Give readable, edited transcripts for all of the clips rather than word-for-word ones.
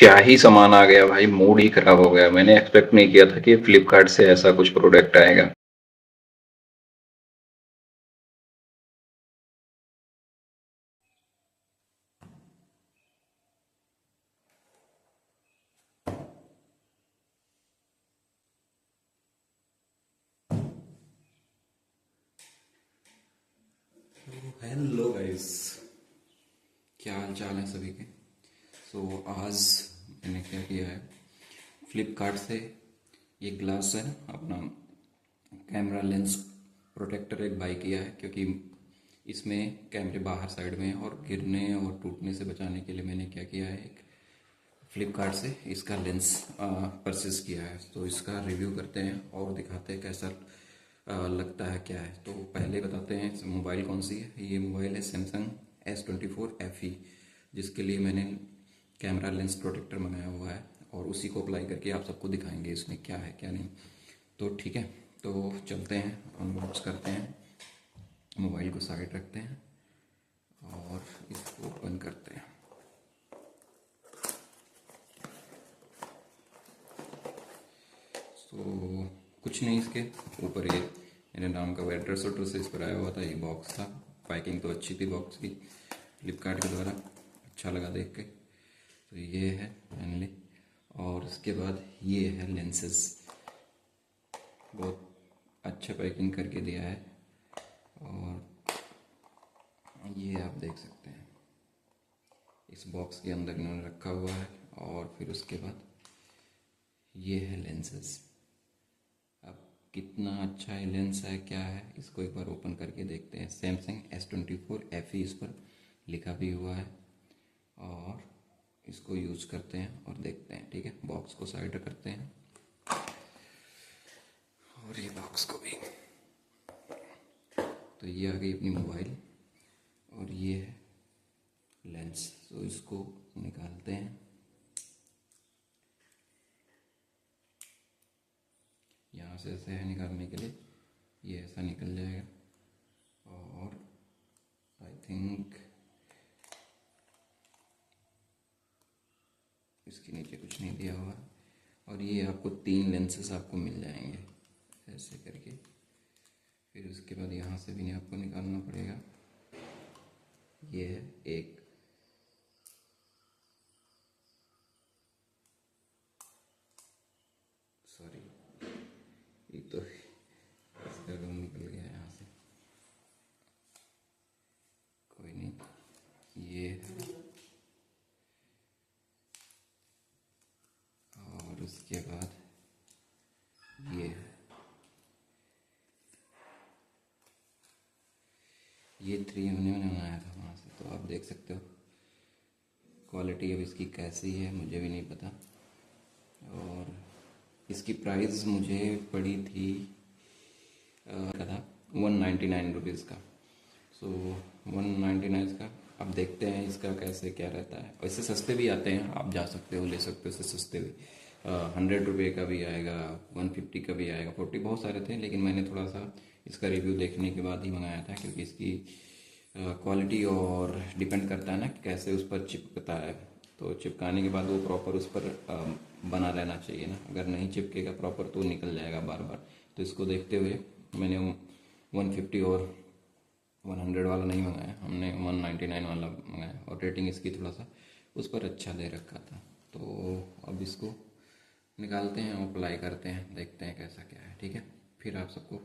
क्या ही सामान आ गया भाई, मूड ही खराब हो गया। मैंने एक्सपेक्ट नहीं किया था कि फ्लिपकार्ट से ऐसा कुछ प्रोडक्ट आएगा। हेलो गाइस, क्या हाल चाल है सभी के। आज मैंने क्या किया है, फ्लिपकार्ट से ये ग्लास है ना अपना, कैमरा लेंस प्रोटेक्टर एक बाई किया है, क्योंकि इसमें कैमरे बाहर साइड में हैं और गिरने और टूटने से बचाने के लिए मैंने क्या किया है, एक फ्लिपकार्ट से इसका लेंस परचेस किया है। तो इसका रिव्यू करते हैं और दिखाते हैं कैसा लगता है, क्या है। तो पहले बताते हैं मोबाइल कौन सी है। ये मोबाइल है सैमसंग S24 FE, जिसके लिए मैंने कैमरा लेंस प्रोटेक्टर मंगाया हुआ है और उसी को अप्लाई करके आप सबको दिखाएंगे इसमें क्या है क्या नहीं। तो ठीक है, तो चलते हैं, अनबॉक्स करते हैं, मोबाइल को साइड रखते हैं और इसको ओपन करते हैं। तो कुछ नहीं, इसके ऊपर ये मेरे नाम का एड्रेस वड्रेस इस पर आया हुआ था। ये बॉक्स था, पैकिंग तो अच्छी थी बॉक्स की, फ्लिपकार्ट के द्वारा, अच्छा लगा देख के। तो ये है फाइनली, और उसके बाद ये है लेंसेज, बहुत अच्छा पैकिंग करके दिया है। और ये आप देख सकते हैं, इस बॉक्स के अंदर इन्होंने रखा हुआ है। और फिर उसके बाद ये है लेंसेज। अब कितना अच्छा है लेंस है, क्या है, इसको एक बार ओपन करके देखते हैं। सैमसंग S24 FE इस पर लिखा भी हुआ है, और इसको यूज़ करते हैं और देखते हैं। ठीक है, बॉक्स को साइड करते हैं और ये बॉक्स को भी। तो ये आ गई अपनी मोबाइल और ये है लेंस। तो इसको निकालते हैं, यहाँ से ऐसे है निकालने के लिए, ये ऐसा निकल जाएगा। और आई थिंक इसके नीचे कुछ नहीं दिया हुआ। और ये आपको 3 लेंसेस आपको मिल जाएंगे ऐसे करके। फिर उसके बाद यहाँ से भी नहीं आपको निकालना पड़ेगा। ये है एक, सॉरी, ये तो इसका रूम निकल गया यहाँ से, कोई नहीं। ये है, और उसके बाद ये है, ये 3 हमने मंगाया था वहाँ से। तो आप देख सकते हो क्वालिटी अब इसकी कैसी है, मुझे भी नहीं पता। और इसकी प्राइस मुझे पड़ी थी का था 199 रुपीज़ का। सो 199 का। अब देखते हैं इसका कैसे क्या रहता है। वैसे सस्ते भी आते हैं, आप जा सकते हो, ले सकते हो, इससे सस्ते भी 100 रुपये का भी आएगा, 150 का भी आएगा, 40, बहुत सारे थे। लेकिन मैंने थोड़ा सा इसका रिव्यू देखने के बाद ही मंगाया था, क्योंकि इसकी क्वालिटी और डिपेंड करता है ना कि कैसे उस पर चिपकता है। तो चिपकाने के बाद वो प्रॉपर उस पर बना रहना चाहिए ना, अगर नहीं चिपकेगा प्रॉपर तो निकल जाएगा बार बार। तो इसको देखते हुए मैंने 150 और 100 वाला नहीं मंगाया, हमने 199 वाला मंगाया। और रेटिंग इसकी थोड़ा सा उस पर अच्छा दे रखा था। तो अब इसको निकालते हैं और अप्लाई करते हैं, देखते हैं कैसा क्या है। ठीक है, फिर आप सबको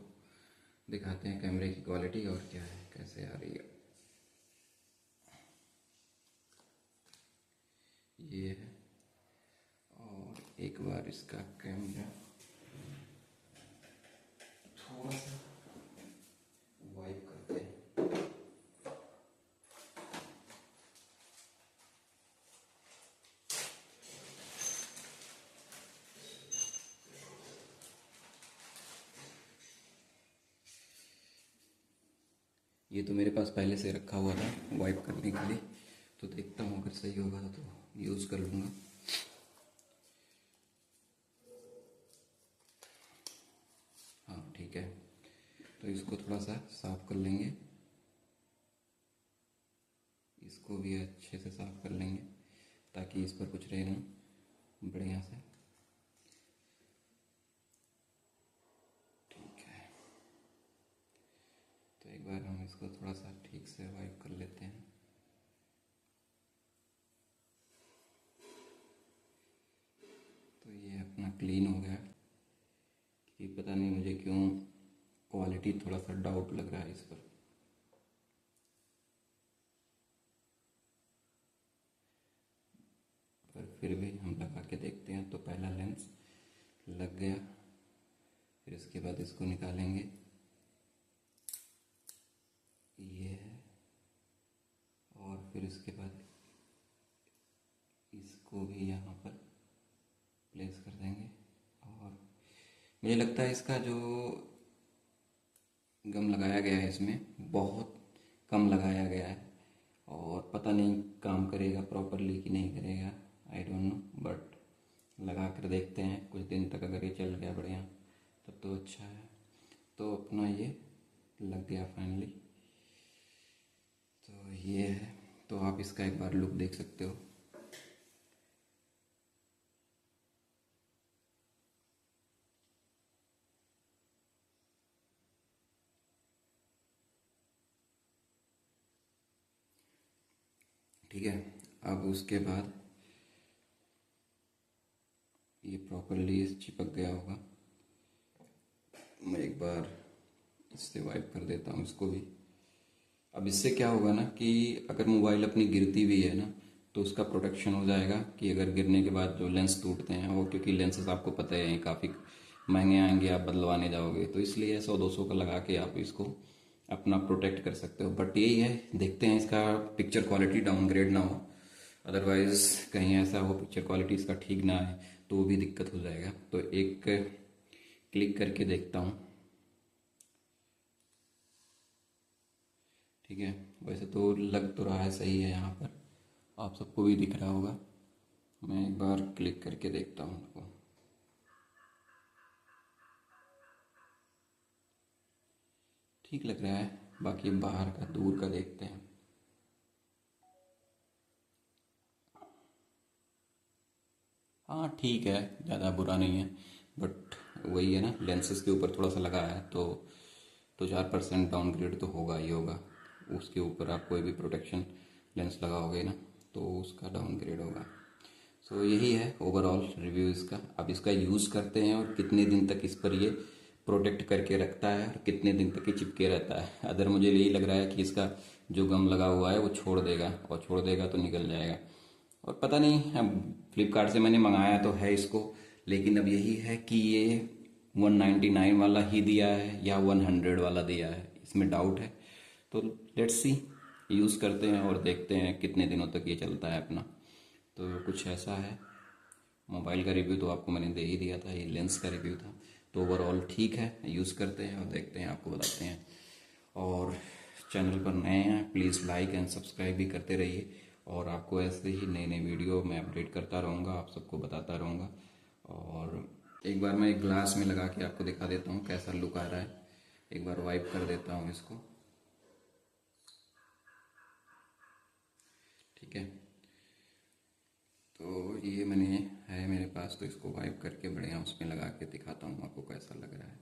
दिखाते हैं कैमरे की क्वालिटी और क्या है, कैसे आ रही है। ये है, और एक बार इसका कैमरा थोड़ा सा वाइप करते हैं। ये तो मेरे पास पहले से रखा हुआ था वाइप करने के लिए, तो देखता हूँ अगर सही होगा तो यूज़ कर लूँगा। हाँ ठीक है, तो इसको थोड़ा सा साफ़ कर लेंगे, इसको भी अच्छे से साफ़ कर लेंगे ताकि इस पर कुछ रहे नहीं। बढ़िया से। ठीक है, तो एक बार हम इसको थोड़ा सा ठीक से वाइप कर लेते हैं। तो ये अपना क्लीन हो गया। कि पता नहीं मुझे क्यों क्वालिटी थोड़ा सा डाउट लग रहा है इस पर। पर फिर भी हम लगा के देखते हैं। तो पहला लेंस लग गया, फिर इसके बाद इसको निकालेंगे। ये है, और फिर इसके बाद इसको भी यहाँ पर प्लेस कर देंगे। और मुझे लगता है इसका जो गम लगाया गया है इसमें बहुत कम लगाया गया है, और पता नहीं काम करेगा प्रॉपरली कि नहीं करेगा, आई डोंट नो। बट लगा कर देखते हैं, कुछ दिन तक अगर ये चल गया बढ़िया तब तो अच्छा है। तो अपना ये लग गया फाइनली। तो ये है, तो आप इसका एक बार लुक देख सकते हो। ठीक है, अब उसके बाद ये प्रॉपरली चिपक गया होगा। मैं एक बार इससे वाइप कर देता हूँ इसको भी। अब इससे क्या होगा ना कि अगर मोबाइल अपनी गिरती भी है ना तो उसका प्रोटेक्शन हो जाएगा। कि अगर गिरने के बाद जो लेंस टूटते हैं वो, क्योंकि लेंसेस आपको पता है काफ़ी महंगे आएंगे, आप बदलवाने जाओगे, तो इसलिए 100-200 का लगा के आप इसको अपना प्रोटेक्ट कर सकते हो। बट यही है, देखते हैं इसका पिक्चर क्वालिटी डाउनग्रेड ना हो, अदरवाइज कहीं ऐसा हो पिक्चर क्वालिटी इसका ठीक ना आए तो वो भी दिक्कत हो जाएगा। तो एक क्लिक करके देखता हूँ। ठीक है, वैसे तो लग तो रहा है सही है, यहाँ पर आप सबको भी दिख रहा होगा। मैं एक बार क्लिक करके देखता हूँ उनको। ठीक लग रहा है, बाकी बाहर का दूर का देखते हैं। हाँ ठीक है, ज़्यादा बुरा नहीं है। बट वही है ना, लेंसेज के ऊपर थोड़ा सा लगा है तो 4% डाउनग्रेड तो होगा ही होगा। उसके ऊपर आप कोई भी प्रोटेक्शन लेंस लगाओगे ना तो उसका डाउनग्रेड होगा। सो यही है ओवरऑल रिव्यू इसका। अब इसका यूज़ करते हैं और कितने दिन तक इस पर ये प्रोटेक्ट करके रखता है और कितने दिन तक ये चिपके रहता है। अदर मुझे यही लग रहा है कि इसका जो गम लगा हुआ है वो छोड़ देगा, और छोड़ देगा तो निकल जाएगा। और पता नहीं, अब फ्लिपकार्ट से मैंने मंगाया तो है इसको, लेकिन अब यही है कि ये 199 वाला ही दिया है या 100 वाला दिया है, इसमें डाउट है। तो लेट्स सी, यूज़ करते हैं और देखते हैं कितने दिनों तक ये चलता है अपना। तो कुछ ऐसा है। मोबाइल का रिव्यू तो आपको मैंने दे ही दिया था, ये लेंस का रिव्यू था। तो ओवरऑल ठीक है, यूज़ करते हैं और देखते हैं, आपको बताते हैं। और चैनल पर नए हैं प्लीज़ लाइक एंड सब्सक्राइब भी करते रहिए, और आपको ऐसे ही नए नए वीडियो मैं अपडेट करता रहूँगा, आप सबको बताता रहूँगा। और एक बार मैं एक ग्लास में लगा के आपको दिखा देता हूँ कैसा लुक आ रहा है। एक बार वाइप कर देता हूँ इसको। ठीक है, तो ये मैंने है मेरे पास, तो इसको वाइप करके बढ़िया उसमें लगा के दिखाता हूँ आपको कैसा लग रहा है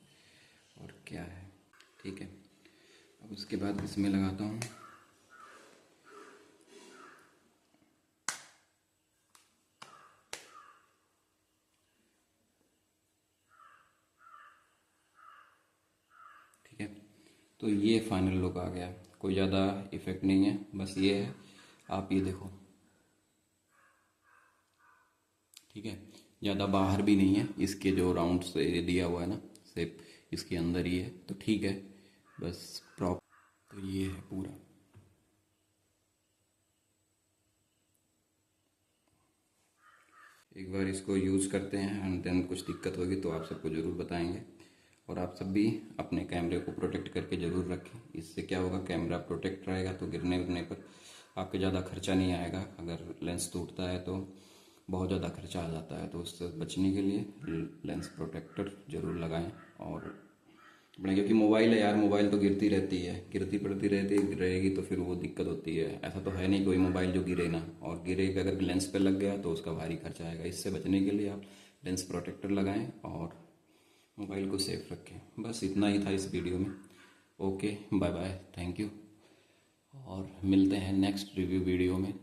और क्या है। ठीक है, अब उसके बाद इसमें लगाता हूँ। ठीक है, तो ये फाइनल लुक आ गया। कोई ज़्यादा इफेक्ट नहीं है, बस ये है, आप ये देखो। ठीक है, ज़्यादा बाहर भी नहीं है, इसके जो राउंड से दिया हुआ है ना शेप, इसके अंदर ही है, तो ठीक है बस प्रॉप। तो ये है पूरा। एक बार इसको यूज़ करते हैं एंड देन कुछ दिक्कत होगी तो आप सबको ज़रूर बताएंगे। और आप सब भी अपने कैमरे को प्रोटेक्ट करके ज़रूर रखें। इससे क्या होगा, कैमरा प्रोटेक्ट रहेगा तो गिरने गिरने पर आपके ज़्यादा खर्चा नहीं आएगा। अगर लेंस टूटता है तो बहुत ज़्यादा खर्चा आ जाता है, तो उससे बचने के लिए लेंस प्रोटेक्टर ज़रूर लगाएं। और अपने, क्योंकि मोबाइल है यार, मोबाइल तो गिरती रहती है, गिरती पड़ती रहती रहेगी तो फिर वो दिक्कत होती है। ऐसा तो है नहीं कोई मोबाइल जो गिरे ना, और गिरेगा अगर लेंस पे लग गया तो उसका भारी खर्चा आएगा। इससे बचने के लिए आप लेंस प्रोटेक्टर लगाएं और मोबाइल को सेफ रखें। बस इतना ही था इस वीडियो में। Okay, bye bye, thank you, और मिलते हैं नेक्स्ट रिव्यू वीडियो में।